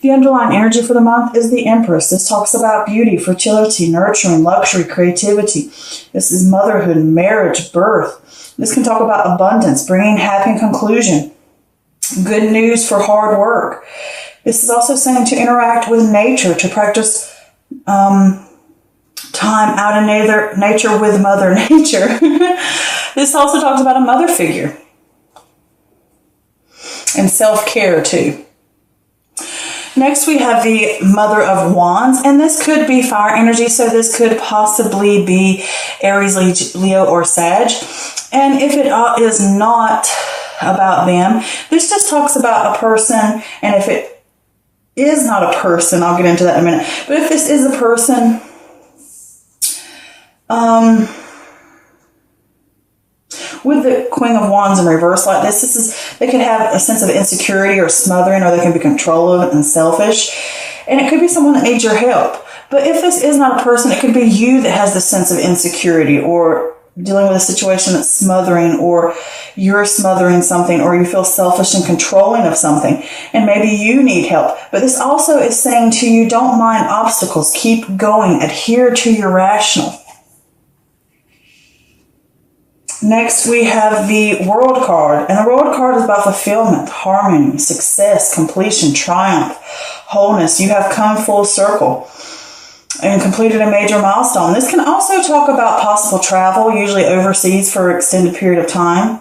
The underlying energy for the month is the Empress. This talks about beauty, fertility, nurturing, luxury, creativity. This is motherhood, marriage, birth. This can talk about abundance, bringing happy conclusion. Good news for hard work. This is also saying to interact with nature, to practice time out in nature with Mother Nature. This also talks about a mother figure and self-care too. Next, we have the Mother of Wands, and this could be fire energy, so this could possibly be Aries, Leo, or Sag. And if it is not about them, this just talks about a person, and if it is not a person, I'll get into that in a minute, but if this is a person, with the Queen of Wands in reverse like this, they could have a sense of insecurity or smothering, or they can be controlling and selfish. And it could be someone that needs your help. But if this is not a person, it could be you that has this sense of insecurity, or dealing with a situation that's smothering, or you're smothering something, or you feel selfish and controlling of something, and maybe you need help. But this also is saying to you, don't mind obstacles. Keep going. Adhere to your rational. Next, we have the World card, and the World card is about fulfillment, harmony, success, completion, triumph, wholeness. You have come full circle and completed a major milestone. This can also talk about possible travel, usually overseas for an extended period of time.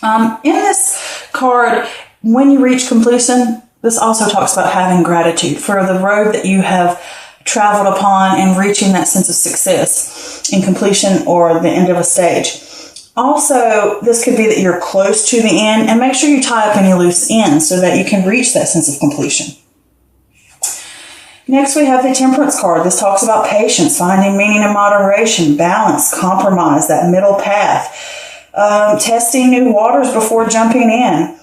In this card, when you reach completion, this also talks about having gratitude for the road that you have traveled upon and reaching that sense of success in completion or the end of a stage. Also, this could be that you're close to the end, and make sure you tie up any loose ends so that you can reach that sense of completion. Next, we have the Temperance card. This talks about patience, finding meaning in moderation, balance, compromise, that middle path, testing new waters before jumping in.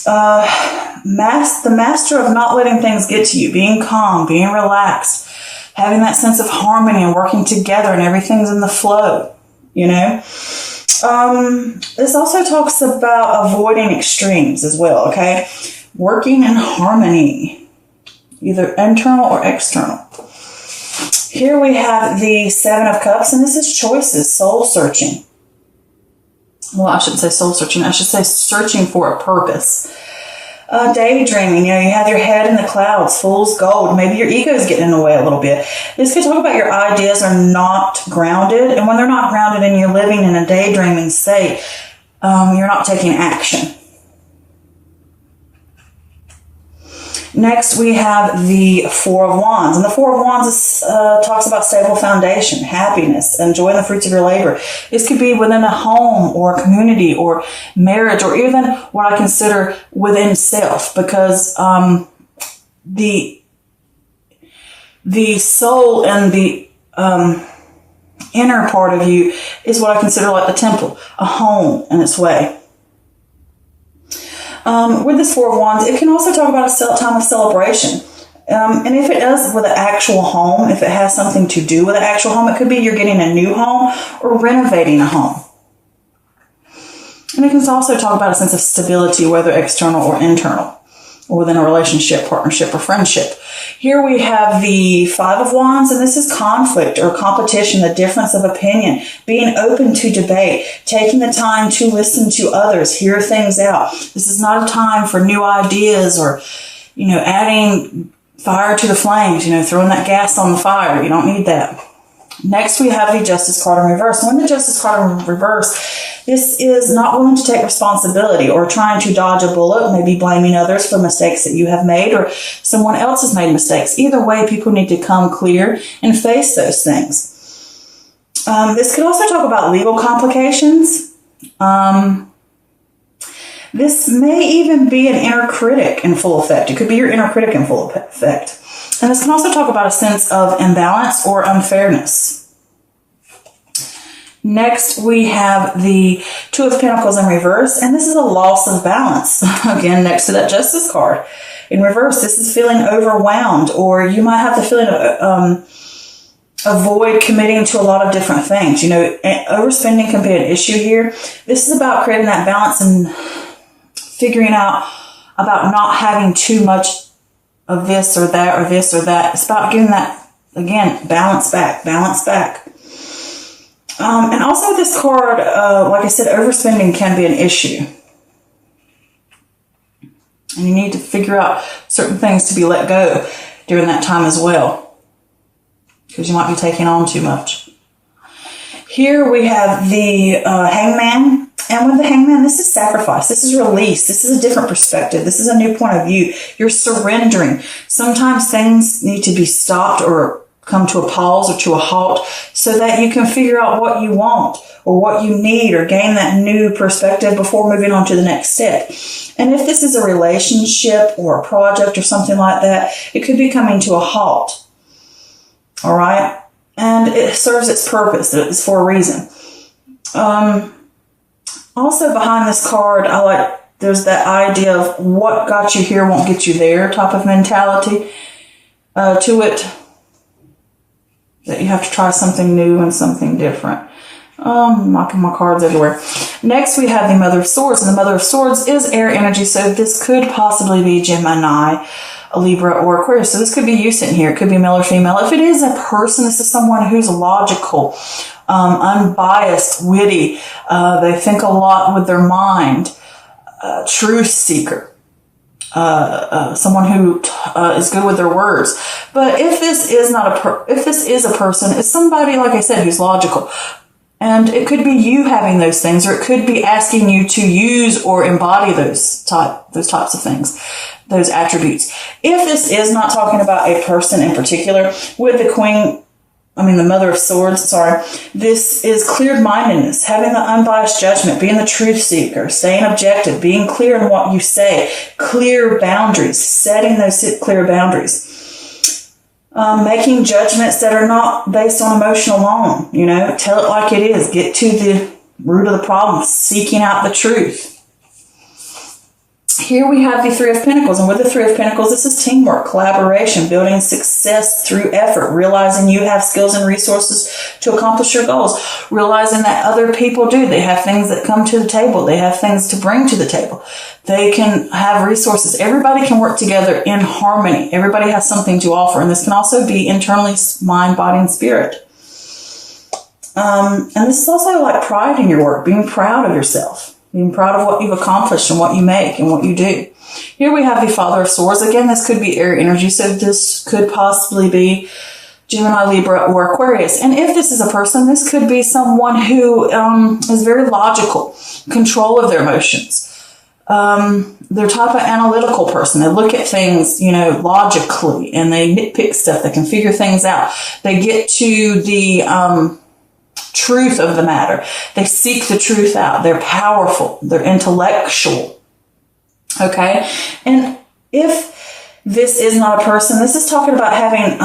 The master of not letting things get to you, being calm, being relaxed, having that sense of harmony and working together, and everything's in the flow, you know. This also talks about avoiding extremes as well, okay? Working in harmony, either internal or external. Here we have the Seven of Cups, and this is choices, soul searching. Well, I shouldn't say soul searching. I should say searching for a purpose. Daydreaming, you know, you have your head in the clouds, fool's gold. Maybe your ego is getting in the way a little bit. This could talk about your ideas are not grounded. And when they're not grounded and you're living in a daydreaming state, you're not taking action. Next, we have the Four of Wands. And the Four of Wands talks about stable foundation, happiness, enjoying the fruits of your labor. This could be within a home or a community or marriage, or even what I consider within self, because the soul and the inner part of you is what I consider like the temple, a home in its way. With this Four of Wands, it can also talk about a time of celebration. And if it does with an actual home, if it has something to do with an actual home, it could be you're getting a new home or renovating a home. And it can also talk about a sense of stability, whether external or internal, or within a relationship, partnership, or friendship. Here we have the Five of Wands, and this is conflict or competition, the difference of opinion, being open to debate, taking the time to listen to others, hear things out. This is not a time for new ideas or, you know, adding fire to the flames, you know, throwing that gas on the fire. You don't need that. Next, we have the Justice card in reverse. When the Justice card in reverse, this is not willing to take responsibility or trying to dodge a bullet, maybe blaming others for mistakes that you have made, or someone else has made mistakes. Either way, people need to come clear and face those things. This could also talk about legal complications. This may even be an inner critic in full effect. It could be your inner critic in full effect. And this can also talk about a sense of imbalance or unfairness. Next, we have the Two of Pentacles in reverse, and this is a loss of balance. Again, next to that Justice card. In reverse, this is feeling overwhelmed, or you might have the feeling of avoid committing to a lot of different things. You know, overspending can be an issue here. This is about creating that balance and figuring out about not having too much of this or that or this or that. It's about getting that, again, balance back, balance back. And also this card, like I said, overspending can be an issue. And you need to figure out certain things to be let go during that time as well, because you might be taking on too much. Here we have the hangman. And with the hangman, this is sacrifice. This is release. This is a different perspective. This is a new point of view. You're surrendering. Sometimes things need to be stopped or come to a pause or to a halt so that you can figure out what you want or what you need or gain that new perspective before moving on to the next step. And if this is a relationship or a project or something like that, it could be coming to a halt. All right? And it serves its purpose. It's for a reason. Also behind this card, there's that idea of what got you here won't get you there type of mentality to it. That you have to try something new and something different. Knocking my cards everywhere. Next, we have the Mother of Swords. And the Mother of Swords is air energy, so this could possibly be Gemini, a Libra, or Aquarius. So this could be you sitting here. It could be male or female. If it is a person, this is someone who's logical, unbiased, witty. They think a lot with their mind. Truth seeker. Someone who is good with their words. But if this is if this is a person, it's somebody, like I said, who's logical. And it could be you having those things, or it could be asking you to use or embody those types of things, those attributes. If this is not talking about a person in particular, with the Mother of Swords, this is cleared-mindedness, having the unbiased judgment, being the truth seeker, staying objective, being clear in what you say, clear boundaries, setting those clear boundaries. Making judgments that are not based on emotion alone. Tell it like it is. Get to the root of the problem. Seeking out the truth. Here we have the Three of Pentacles. And with the Three of Pentacles, this is teamwork, collaboration, building success through effort, realizing you have skills and resources to accomplish your goals, realizing that other people do. They have things that come to the table. They have things to bring to the table. They can have resources. Everybody can work together in harmony. Everybody has something to offer. And this can also be internally mind, body, and spirit. And this is also like pride in your work, being proud of yourself. Being proud of what you've accomplished and what you make and what you do. Here we have the Father of Swords. Again, this could be air energy, so this could possibly be Gemini, Libra, or Aquarius. And if this is a person, this could be someone who is very logical, control of their emotions. They're type of analytical person. They look at things, logically, and they nitpick stuff. They can figure things out. They get to the truth of the matter. They seek the truth out. They're powerful. They're intellectual. Okay? And if this is not a person, this is talking about having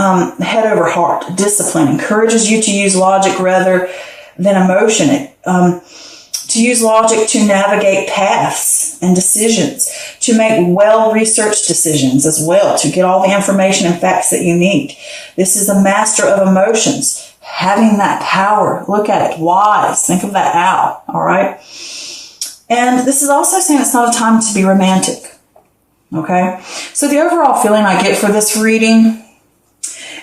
head over heart, discipline, encourages you to use logic rather than emotion. To use logic to navigate paths and decisions, to make well-researched decisions as well, to get all the information and facts that you need. This is the master of emotions. Having that power. Look at it. Wise. Think of that out. All right. And this is also saying it's not a time to be romantic. Okay. So the overall feeling I get for this reading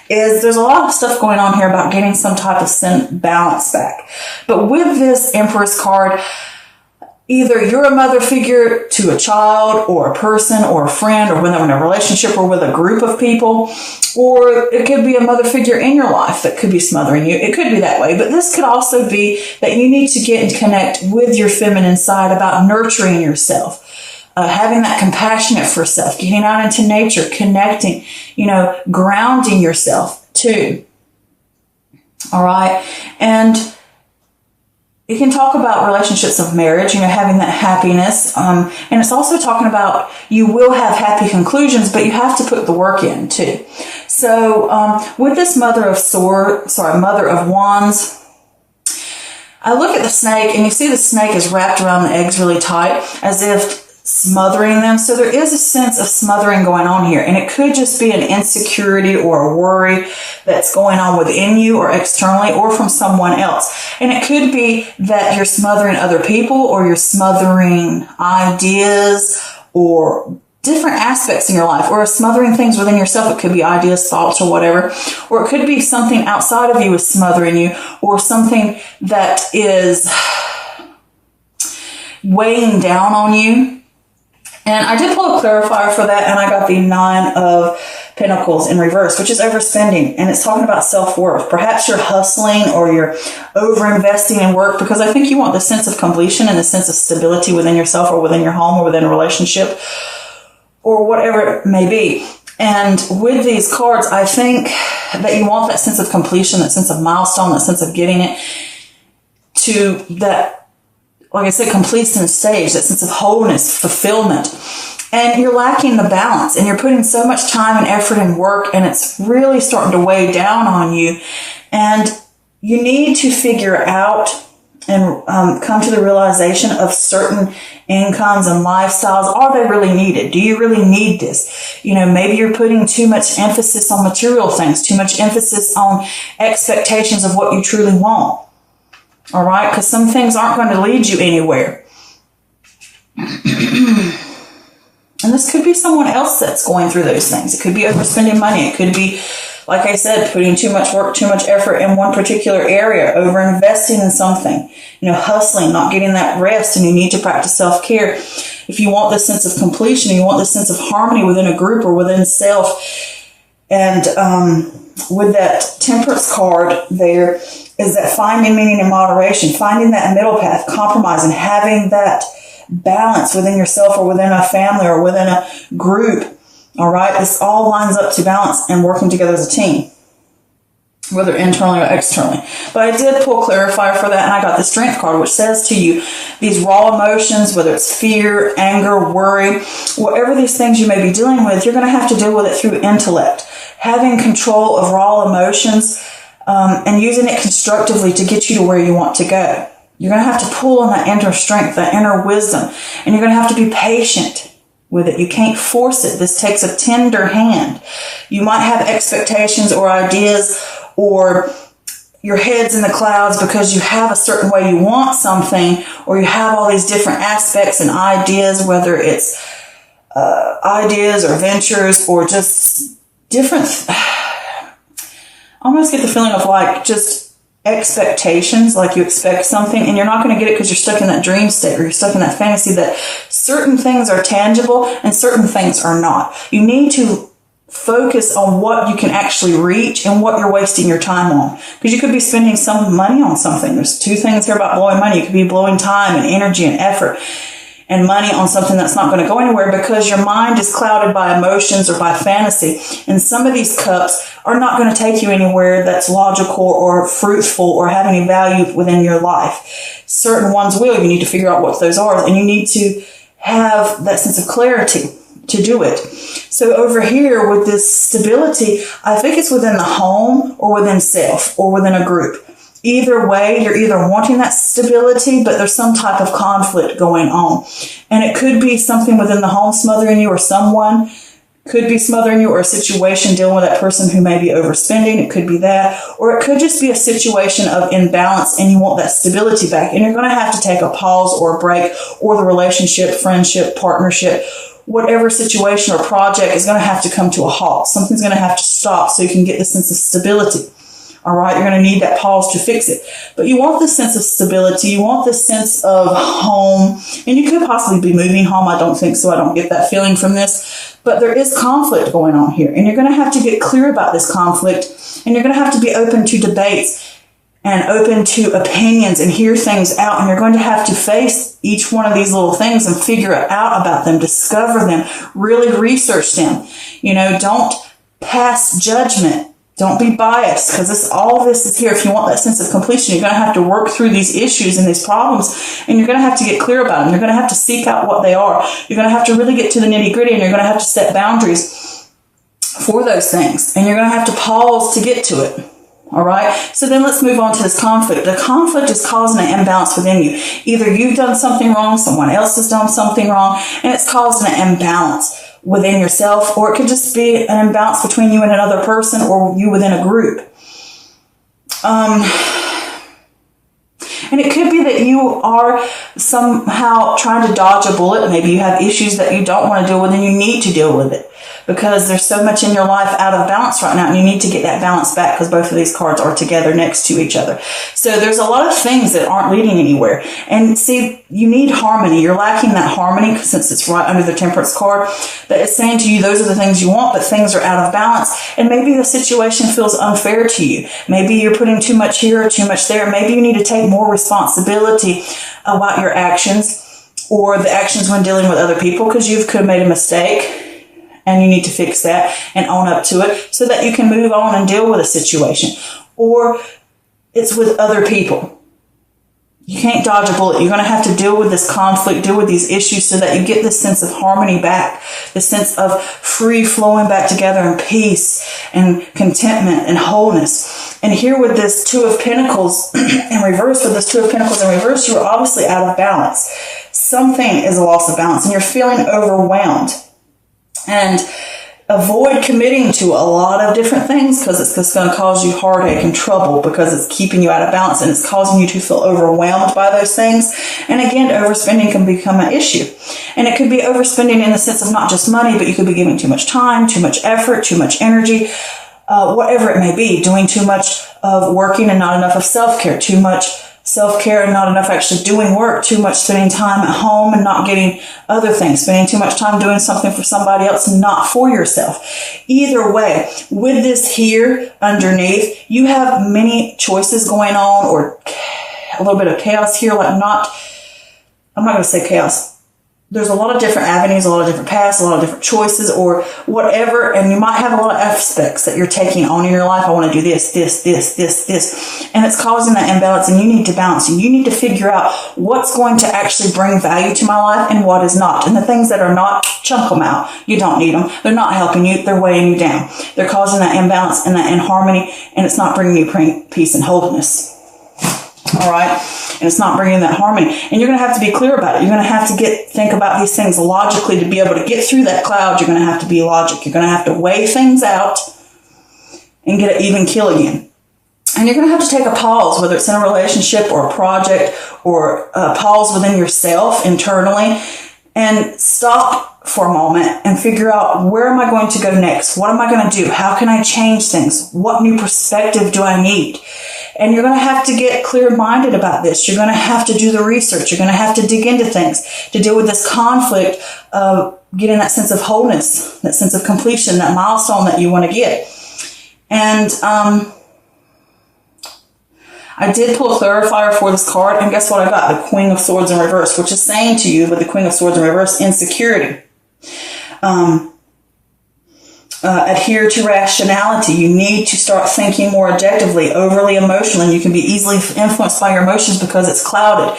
is there's a lot of stuff going on here about getting some type of balance back. But with this Empress card, either you're a mother figure to a child or a person or a friend, or when they're in a relationship or with a group of people, or it could be a mother figure in your life that could be smothering you. It could be that way, but this could also be that you need to get and connect with your feminine side about nurturing yourself, having that compassionate for self, getting out into nature, connecting, grounding yourself too. All right. And you can talk about relationships of marriage, having that happiness. And it's also talking about you will have happy conclusions, but you have to put the work in too. So with this Mother of Wands, I look at the snake and you see the snake is wrapped around the eggs really tight as if smothering them. So there is a sense of smothering going on here. And it could just be an insecurity or a worry that's going on within you or externally or from someone else. And it could be that you're smothering other people or you're smothering ideas or different aspects in your life, or smothering things within yourself. It could be ideas, thoughts, or whatever, or it could be something outside of you is smothering you, or something that is weighing down on you. And I did pull a clarifier for that, and I got the 9 of Pentacles in reverse, which is overspending, and it's talking about self-worth. Perhaps you're hustling or you're over-investing in work because I think you want the sense of completion and the sense of stability within yourself or within your home or within a relationship or whatever it may be. And with these cards, I think that you want that sense of completion, that sense of milestone, that sense of getting it to that, like I said, completion stage, that sense of wholeness, fulfillment. And you're lacking the balance, and you're putting so much time and effort and work, and it's really starting to weigh down on you. And you need to figure out and come to the realization of certain incomes and lifestyles. Are they really needed? Do you really need this? You know, maybe you're putting too much emphasis on material things, too much emphasis on expectations of what you truly want. All right? Because some things aren't going to lead you anywhere. And this could be someone else that's going through those things. It could be overspending money. It could be, like I said, putting too much work, too much effort in one particular area, over-investing in something, you know, hustling, not getting that rest, and you need to practice self-care. If you want this sense of completion, you want this sense of harmony within a group or within self. And with that Temperance card there is that finding meaning in moderation, finding that middle path, compromising, having that balance within yourself or within a family or within a group. All right. This all lines up to balance and working together as a team, whether internally or externally. But I did pull clarifier for that, and I got the Strength card, which says to you, these raw emotions, whether it's fear, anger, worry, whatever these things you may be dealing with, you're going to have to deal with it through intellect. Having control of raw emotions and using it constructively to get you to where you want to go. You're going to have to pull on that inner strength, that inner wisdom, and you're going to have to be patient with it. You can't force it. This takes a tender hand. You might have expectations or ideas, or your head's in the clouds because you have a certain way you want something, or you have all these different aspects and ideas, whether it's ideas or ventures or just different. I almost get the feeling of like just expectations, like you expect something and you're not going to get it because you're stuck in that dream state, or you're stuck in that fantasy that certain things are tangible and certain things are not. You need to focus on what you can actually reach and what you're wasting your time on, because you could be spending some money on something. There's 2 things here about blowing money. You could be blowing time and energy and effort and money on something that's not going to go anywhere because your mind is clouded by emotions or by fantasy. And some of these cups are not going to take you anywhere that's logical or fruitful or have any value within your life. Certain ones will. You need to figure out what those are, and you need to have that sense of clarity to do it. So over here with this stability, I think it's within the home or within self or within a group. Either way, you're either wanting that stability, but there's some type of conflict going on. And it could be something within the home smothering you, or someone could be smothering you, or a situation dealing with that person who may be overspending. It could be that. Or it could just be a situation of imbalance and you want that stability back. And you're going to have to take a pause or a break, or the relationship, friendship, partnership, whatever situation or project is going to have to come to a halt. Something's going to have to stop so you can get the sense of stability. All right, you're going to need that pause to fix it. But you want this sense of stability. You want this sense of home. And you could possibly be moving home. I don't think so. I don't get that feeling from this. But there is conflict going on here. And you're going to have to get clear about this conflict. And you're going to have to be open to debates and open to opinions and hear things out. And you're going to have to face each one of these little things and figure out about them, discover them, really research them. You know, don't pass judgment. Don't be biased, because all this is here. If you want that sense of completion, you're going to have to work through these issues and these problems, and you're going to have to get clear about them. You're going to have to seek out what they are. You're going to have to really get to the nitty gritty, and you're going to have to set boundaries for those things, and you're going to have to pause to get to it. All right. So then let's move on to this conflict. The conflict is causing an imbalance within you. Either you've done something wrong, someone else has done something wrong, and it's causing an imbalance within yourself, or it could just be an imbalance between you and another person, or you within a group. And it could be that you are somehow trying to dodge a bullet. Maybe you have issues that you don't want to deal with and you need to deal with it because there's so much in your life out of balance right now and you need to get that balance back because both of these cards are together next to each other. So there's a lot of things that aren't leading anywhere. And see, you need harmony. You're lacking that harmony since it's right under the Temperance card. That it's saying to you, those are the things you want, but things are out of balance. And maybe the situation feels unfair to you. Maybe you're putting too much here or too much there. Maybe you need to take more responsibility about your actions or the actions when dealing with other people because you could have made a mistake and you need to fix that and own up to it so that you can move on and deal with a situation. Or it's with other people. You can't dodge a bullet. You're going to have to deal with this conflict, deal with these issues so that you get this sense of harmony back, this sense of free flowing back together and peace and contentment and wholeness. And here with this Two of Pentacles in reverse, you're obviously out of balance. Something is a loss of balance and you're feeling overwhelmed. And avoid committing to a lot of different things because it's just going to cause you heartache and trouble because it's keeping you out of balance and it's causing you to feel overwhelmed by those things. And again, overspending can become an issue. And it could be overspending in the sense of not just money, but you could be giving too much time, too much effort, too much energy, whatever it may be, doing too much of working and not enough of self-care, too much self-care and not enough actually doing work, too much spending time at home and not getting other things, spending too much time doing something for somebody else and not for yourself. Either way, with this here underneath, you have many choices going on or a little bit of chaos here, I'm not going to say chaos. There's a lot of different avenues, a lot of different paths, a lot of different choices or whatever. And you might have a lot of aspects that you're taking on in your life. I want to do this. And it's causing that imbalance and you need to balance and you need to figure out what's going to actually bring value to my life and what is not. And the things that are not, chunk them out. You don't need them. They're not helping you. They're weighing you down. They're causing that imbalance and that inharmony and it's not bringing you peace and wholeness. All right. And it's not bringing that harmony. And you're going to have to be clear about it. You're going to have to think about these things logically to be able to get through that cloud. You're going to have to be logic. You're going to have to weigh things out and get an even kill again. And you're going to have to take a pause, whether it's in a relationship or a project or a pause within yourself internally and stop for a moment and figure out where am I going to go next? What am I going to do? How can I change things? What new perspective do I need? And you're going to have to get clear-minded about this. You're going to have to do the research. You're going to have to dig into things to deal with this conflict of getting that sense of wholeness, that sense of completion, that milestone that you want to get. And I did pull a clarifier for this card, and guess what I got? The Queen of Swords in reverse, which is saying to you with the Queen of Swords in reverse, insecurity. Adhere to rationality. You need to start thinking more objectively, overly emotional, and you can be easily influenced by your emotions because it's clouded.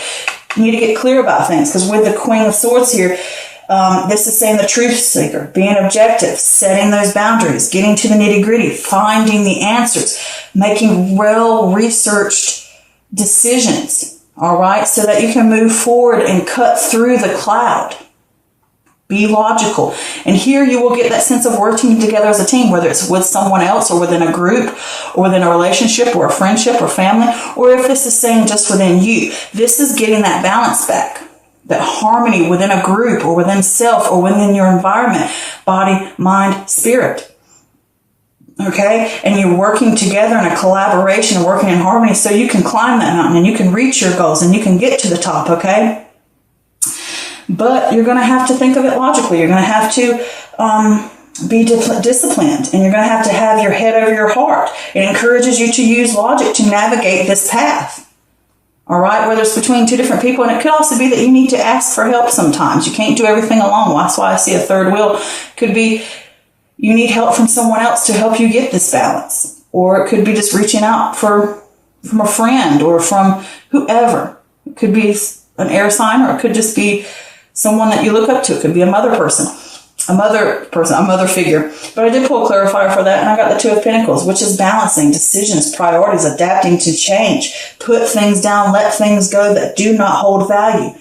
You need to get clear about things because with the Queen of Swords here, this is saying the truth seeker, being objective, setting those boundaries, getting to the nitty gritty, finding the answers, making well-researched decisions, all right, so that you can move forward and cut through the cloud. Be logical. And here you will get that sense of working together as a team, whether it's with someone else or within a group or within a relationship or a friendship or family, or if this is saying just within you. This is getting that balance back, that harmony within a group or within self or within your environment, body, mind, spirit. Okay? And you're working together in a collaboration and working in harmony so you can climb that mountain and you can reach your goals and you can get to the top, okay? But you're going to have to think of it logically. You're going to have to be disciplined, and you're going to have your head over your heart. It encourages you to use logic to navigate this path. All right, whether it's between two different people, and it could also be that you need to ask for help sometimes. You can't do everything alone. That's why I see a third wheel. Could be you need help from someone else to help you get this balance, or it could be just reaching out from a friend or from whoever. It could be an air sign, or it could just be someone that you look up to. It could be a mother figure. But I did pull a clarifier for that, and I got the Two of Pentacles, which is balancing, decisions, priorities, adapting to change. Put things down, let things go that do not hold value.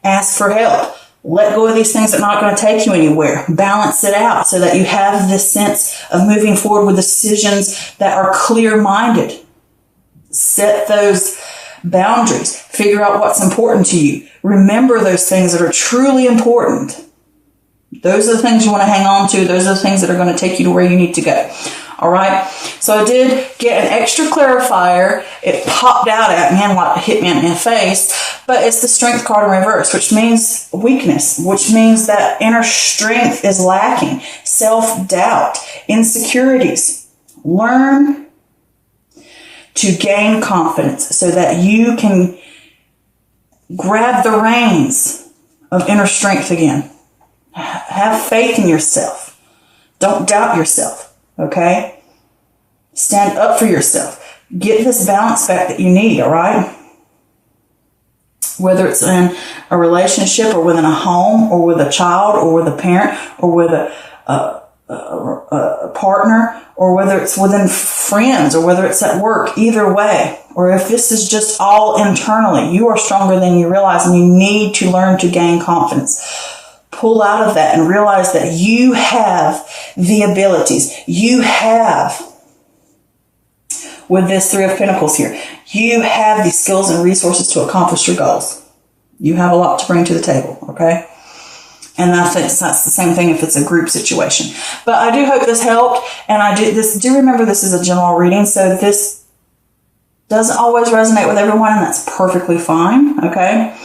Ask for help. Let go of these things that are not going to take you anywhere. Balance it out so that you have this sense of moving forward with decisions that are clear-minded. Set those boundaries. Figure out what's important to you. Remember those things that are truly important. Those are the things you want to hang on to. Those are the things that are going to take you to where you need to go. All right. So I did get an extra clarifier. It popped out at me and like hit me in the face. But it's the Strength card in reverse, which means weakness, which means that inner strength is lacking. Self-doubt, insecurities. Learn to gain confidence so that you can grab the reins of inner strength again. Have faith in yourself. Don't doubt yourself, okay? Stand up for yourself. Get this balance back that you need, all right? Whether it's in a relationship or within a home or with a child or with a parent or with a partner, or whether it's within friends or whether it's at work, either way. Or if this is just all internally, you are stronger than you realize and you need to learn to gain confidence. Pull out of that and realize that you have the abilities. You have, with this Three of Pentacles here, you have the skills and resources to accomplish your goals. You have a lot to bring to the table, okay? And that's the same thing if it's a group situation. But I do hope this helped. And do remember this is a general reading, so this doesn't always resonate with everyone, and that's perfectly fine, okay?